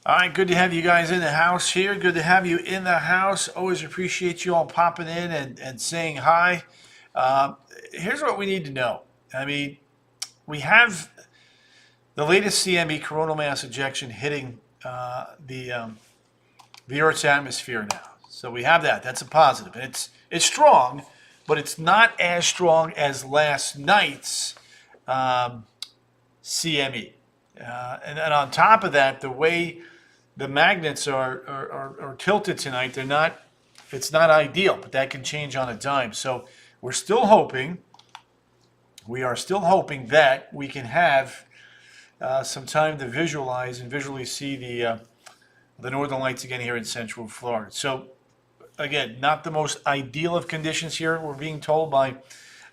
All right, good to have you guys in the house here. Good to have you in the house. Always appreciate you all popping in and saying hi. Uh, Here's what we need to know. I mean, we have the latest CME coronal mass ejection hitting the Earth's atmosphere now. So we have that. That's a positive, and it's strong, but it's not as strong as last night's um, CME. And on top of that, the way the magnets are tilted tonight, they're not. It's not ideal, but that can change on a dime. So we're still hoping. We are still hoping that we can have some time to visualize and visually see the northern lights again here in Central Florida. So again, not the most ideal of conditions here. We're being told by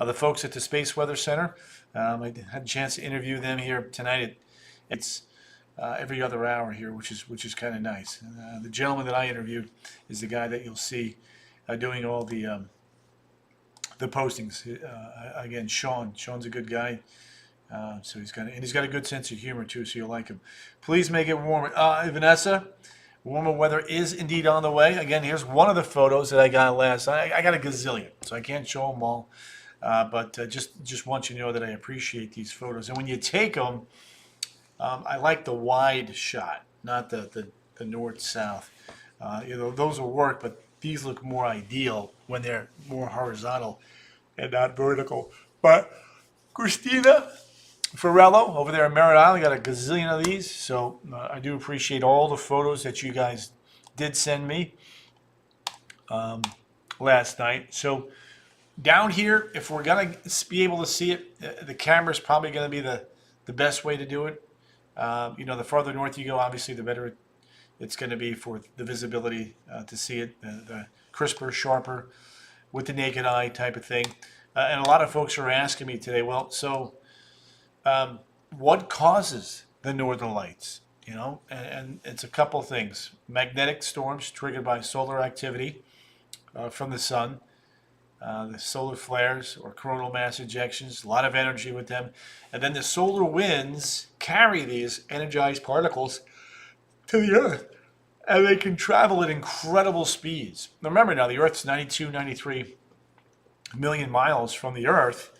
the folks at the Space Weather Center. I had a chance to interview them here tonight. It's every other hour here, which is kind of nice. The gentleman that I interviewed is the guy that you'll see doing all the postings. Again, Sean. Sean's a good guy. So he's got a good sense of humor too, so you'll like him. Please make it warmer. Vanessa, warmer weather is indeed on the way. Again, here's one of the photos that I got last night. I got a gazillion, so I can't show them all. But just want you to know that I appreciate these photos. And when you take them, I like the wide shot, not the north-south. Those will work, but these look more ideal when they're more horizontal and not vertical. But Christina Farello over there in Merritt Island got a gazillion of these, so I do appreciate all the photos that you guys did send me last night. So down here, if we're gonna be able to see it, the camera's probably gonna be the best way to do it. The farther north you go, obviously, the better it's going to be for the visibility to see it, the crisper, sharper, with the naked eye type of thing. And a lot of folks are asking me today, well, so what causes the northern lights? And it's a couple things. Magnetic storms triggered by solar activity from the sun. The solar flares or coronal mass ejections, a lot of energy with them. And then the solar winds carry these energized particles to the Earth. And they can travel at incredible speeds. Now remember the Earth's 92, 93 million miles from the Earth,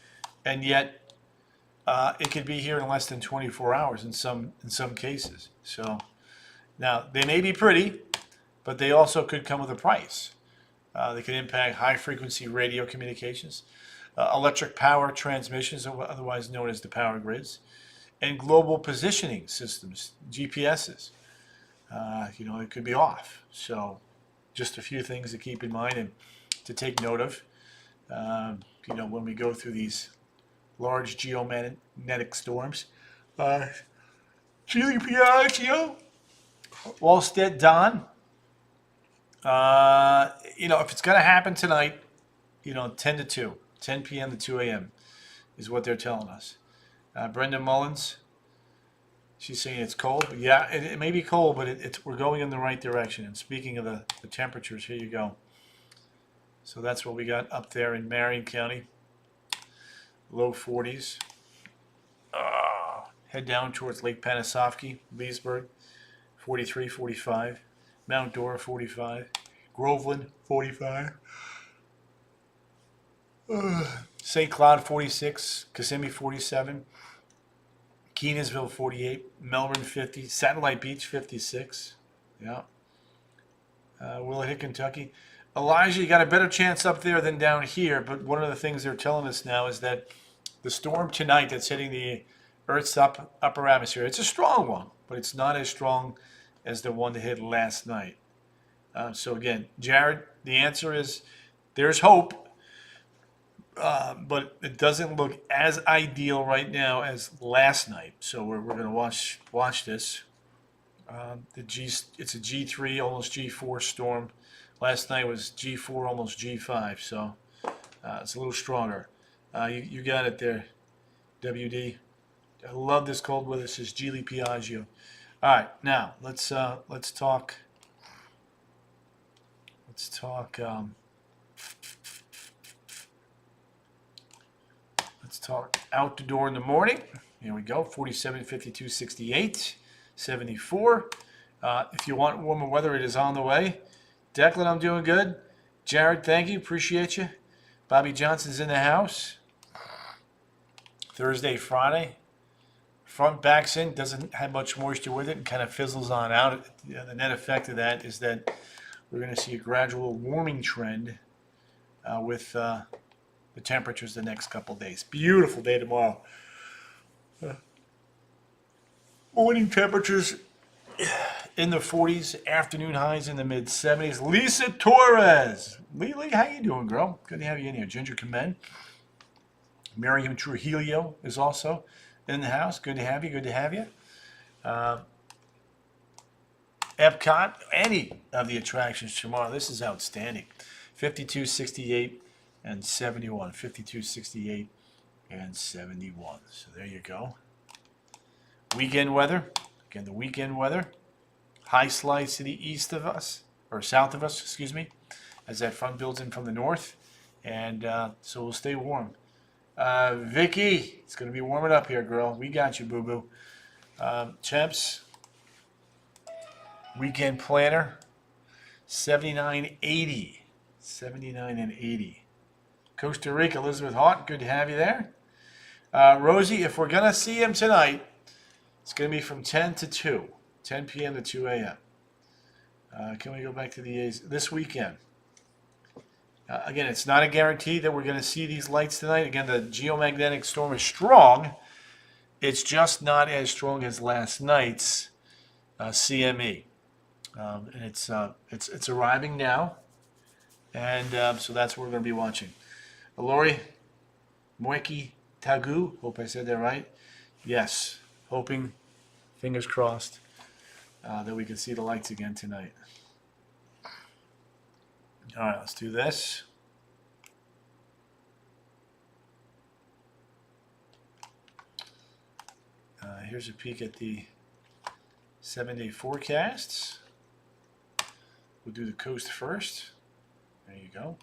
and yet it could be here in less than 24 hours in some cases. So now they may be pretty, but they also could come with a price. They can impact high-frequency radio communications, electric power transmissions, otherwise known as the power grids, and global positioning systems, GPSs. It could be off. So just a few things to keep in mind and to take note of, when we go through these large geomagnetic storms. Chile Piaggio, Wallstead Don. If it's going to happen tonight, 10 to 2, 10 p.m. to 2 a.m. is what they're telling us. Brenda Mullins, she's saying it's cold. But yeah, it may be cold, but we're going in the right direction. And speaking of the temperatures, here you go. So that's what we got up there in Marion County. Low 40s. Head down towards Lake Panasoffkee, Leesburg, 43, 45. Mount Dora, 45. Groveland, 45. St. Cloud, 46. Kissimmee, 47. Kenansville, 48. Melbourne, 50. Satellite Beach, 56. Yeah. Willett, Kentucky. Elijah, you got a better chance up there than down here, but one of the things they're telling us now is that the storm tonight that's hitting the Earth's upper atmosphere, it's a strong one, but it's not as strong as the one that hit last night. So again, Jared, the answer is there's hope, but it doesn't look as ideal right now as last night. So we're going to watch this. It's a G3, almost G4 storm. Last night was G4, almost G5. So it's a little stronger. You got it there, WD. I love this cold weather. This is Geely Piaggio. All right, now let's talk. Let's talk out the door in the morning. Here we go. 47, 52, 68, 74. If you want warmer weather, it is on the way. Declan, I'm doing good. Jared, thank you. Appreciate you. Bobby Johnson's in the house. Thursday, Friday. Front backs in, doesn't have much moisture with it, and kind of fizzles on out. The net effect of that is that we're going to see a gradual warming trend with the temperatures the next couple days. Beautiful day tomorrow. Morning temperatures in the 40s, afternoon highs in the mid 70s. Lisa Torres. Lily, how you doing, girl? Good to have you in here. Ginger Kamen. Miriam Trujillo is also in the house. Good to have you. Good to have you. Epcot, any of the attractions tomorrow. This is outstanding. 52, 68, and 71. 52, 68, and 71. So there you go. Weekend weather. Again, the weekend weather. High slides to the east of us, or south of us, excuse me, as that front builds in from the north. And so we'll stay warm. Vicky, it's going to be warming up here, girl. We got you, boo-boo. Temps, weekend planner, 79.80. 79 and 80. Costa Rica, Elizabeth Haught, good to have you there. Rosie, if we're going to see him tonight, it's going to be from 10 to 2. 10 p.m. to 2 a.m. Can we go back to the A's this weekend? Again, it's not a guarantee that we're going to see these lights tonight. Again, the geomagnetic storm is strong. It's just not as strong as last night's CME. And it's arriving now. And so that's what we're going to be watching. Lori Moiki Tagu, hope I said that right. Yes, hoping, fingers crossed, that we can see the lights again tonight. All right, let's do this. Here's a peek at the 7-day forecasts. We'll do the coast first. There you go.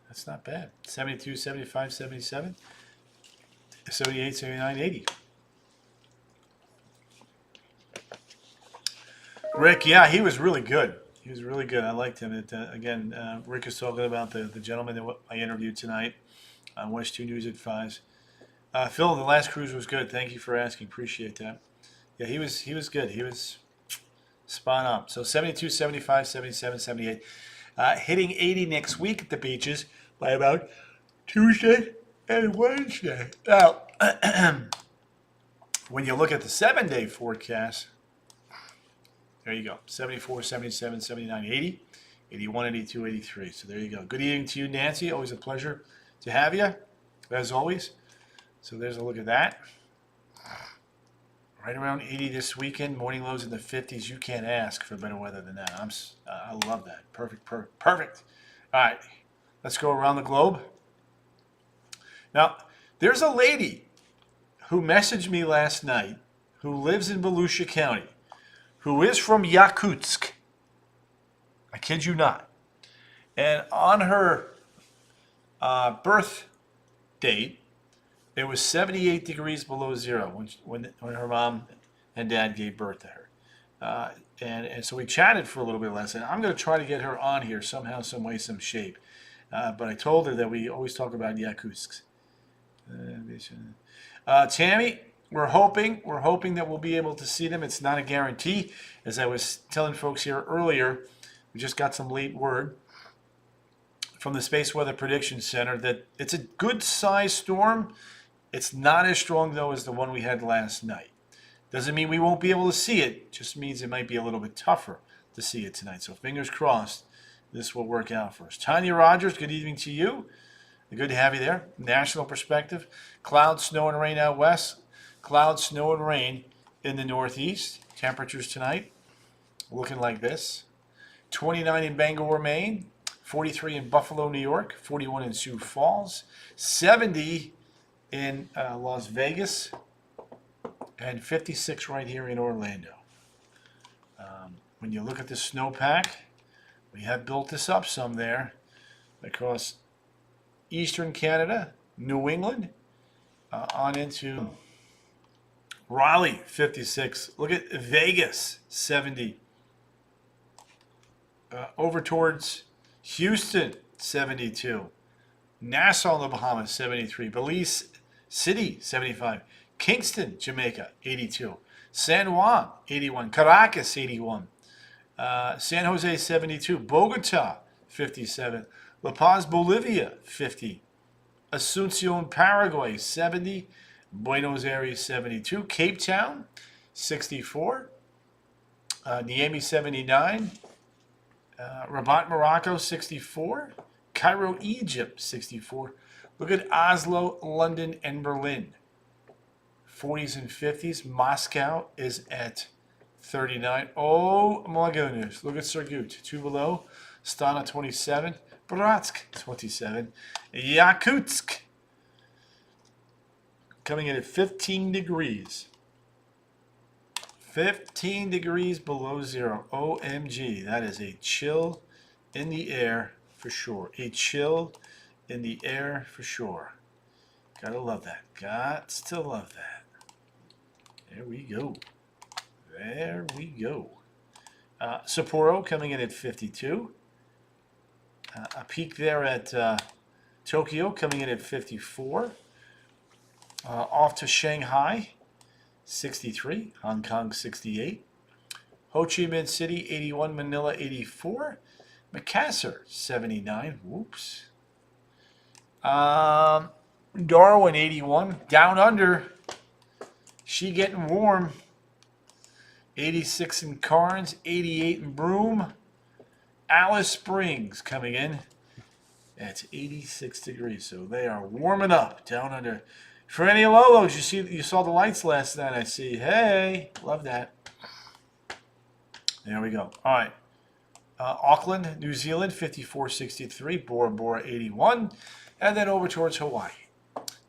That's not bad. 72, 75, 77, 78, 79, 80. Rick, yeah, he was really good. He was really good. I liked him. Again, Rick is talking about the gentleman that I interviewed tonight on West 2 News at 5. Phil, the last cruise was good. Thank you for asking. Appreciate that. Yeah, he was good. He was spot on. So 72, 75, 77, 78. Hitting 80 next week at the beaches by about Tuesday and Wednesday. Now, when you look at the 7-day forecast, there you go. 74, 77, 79, 80, 81, 82, 83. So there you go. Good evening to you, Nancy. Always a pleasure to have you, as always. So there's a look at that. Right around 80 this weekend. Morning lows in the 50s. You can't ask for better weather than that. I love that. Perfect, perfect, perfect. All right. Let's go around the globe. Now, there's a lady who messaged me last night who lives in Volusia County, who is from Yakutsk. I kid you not. And on her birth date, it was 78 degrees below zero when her mom and dad gave birth to her. And so we chatted for a little bit last night. I'm going to try to get her on here somehow, some way, some shape. But I told her that we always talk about Yakutsk. Tammy, we're hoping that we'll be able to see them. It's not a guarantee. As I was telling folks here earlier, we just got some late word from the Space Weather Prediction Center that it's a good size storm. It's not as strong, though, as the one we had last night. Doesn't mean we won't be able to see it. Just means it might be a little bit tougher to see it tonight. So fingers crossed this will work out for us. Tanya Rogers, good evening to you. Good to have you there. National perspective. Cloud, snow, and rain out west. Cloud, snow, and rain in the northeast. Temperatures tonight looking like this. 29 in Bangor, Maine. 43 in Buffalo, New York. 41 in Sioux Falls. 70 in Las Vegas. And 56 right here in Orlando. When you look at the snowpack, we have built this up some there across eastern Canada, New England, on into Raleigh, 56. Look at Vegas, 70. Over towards Houston, 72. Nassau in the Bahamas, 73. Belize City, 75. Kingston, Jamaica, 82. San Juan, 81. Caracas, 81. San Jose, 72. Bogota, 57. La Paz, Bolivia, 50. Asuncion, Paraguay, 70. Buenos Aires, 72. Cape Town, 64. Niamey, 79. Rabat, Morocco, 64. Cairo, Egypt, 64. Look at Oslo, London, and Berlin. 40s and 50s. Moscow is at 39. Oh my goodness. Look at Surgut, 2 below. Astana, 27. Bratsk, 27. Yakutsk, coming in at 15 degrees. 15 degrees below zero. OMG. That is a chill in the air for sure. A chill in the air for sure. Gotta love that. Got to love that. There we go. There we go. Sapporo coming in at 52. A peak there at Tokyo coming in at 54. Off to Shanghai, 63. Hong Kong, 68. Ho Chi Minh City, 81. Manila, 84. Makassar, 79. Whoops. Darwin, 81. Down under. She getting warm. 86 in Carnes, 88 in Broome. Alice Springs coming in. That's 86 degrees, so they are warming up down under. For any Lolos, you saw the lights last night. I see. Hey, love that. There we go. All right. Auckland, New Zealand, 54.63. Bora Bora, 81. And then over towards Hawaii.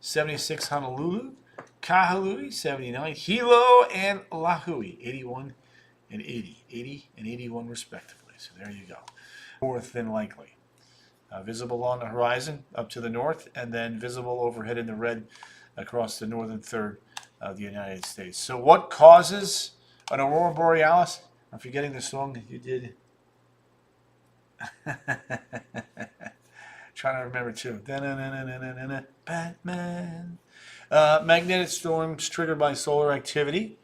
76 Honolulu. Kahului, 79. Hilo and Lahui, 81 and 80. 80 and 81 respectively. So there you go. More than likely. Visible on the horizon up to the north, and then visible overhead in the red across the northern third of the United States. So what causes an aurora borealis? I'm forgetting the song that you did. Trying to remember too. Batman. Magnetic storms triggered by solar activity.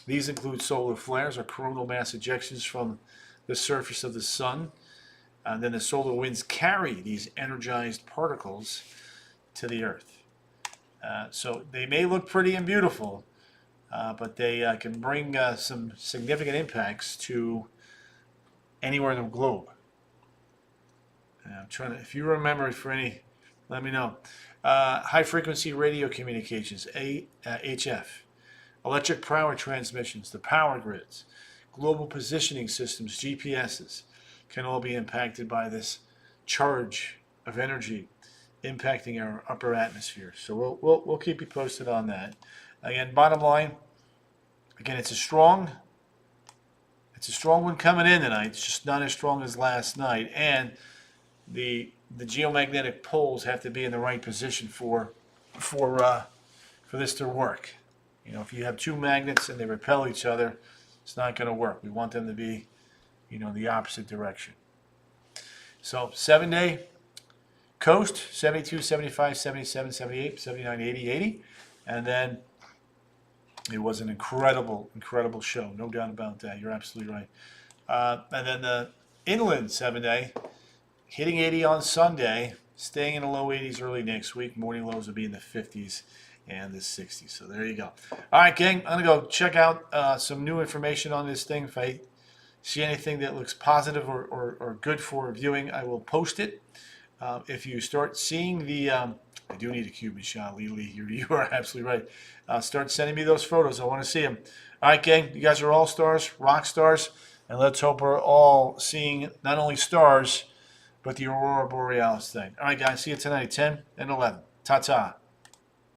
These include solar flares or coronal mass ejections from the surface of the sun. Then the solar winds carry these energized particles to the earth. So they may look pretty and beautiful, but they can bring some significant impacts to anywhere in the globe. I'm trying to, if you remember for any, let me know. High frequency radio communications, HF, electric power transmissions, the power grids, global positioning systems, GPSs, can all be impacted by this charge of energy impacting our upper atmosphere. So we'll keep you posted on that. Again, bottom line, again, it's a strong one coming in tonight. It's just not as strong as last night, and the geomagnetic poles have to be in the right position for this to work. You know, if you have two magnets and they repel each other, it's not going to work. We want them to be, you know, the opposite direction. So 7-day coast, 72, 75, 77, 78, 79, 80, 80. And then it was an incredible, incredible show. No doubt about that. You're absolutely right. And then the inland 7-day, hitting 80 on Sunday, staying in the low 80s early next week. Morning lows will be in the 50s and the 60s. So there you go. All right, gang, I'm going to go check out some new information on this thing. If I see anything that looks positive or good for viewing, I will post it. If you start seeing the, I do need a Cuban shot, Lily. You are absolutely right. Start sending me those photos. I want to see them. All right, gang, you guys are all stars, rock stars, and let's hope we're all seeing not only stars, but the aurora borealis thing. All right, guys, see you tonight at 10 and 11. Ta-ta.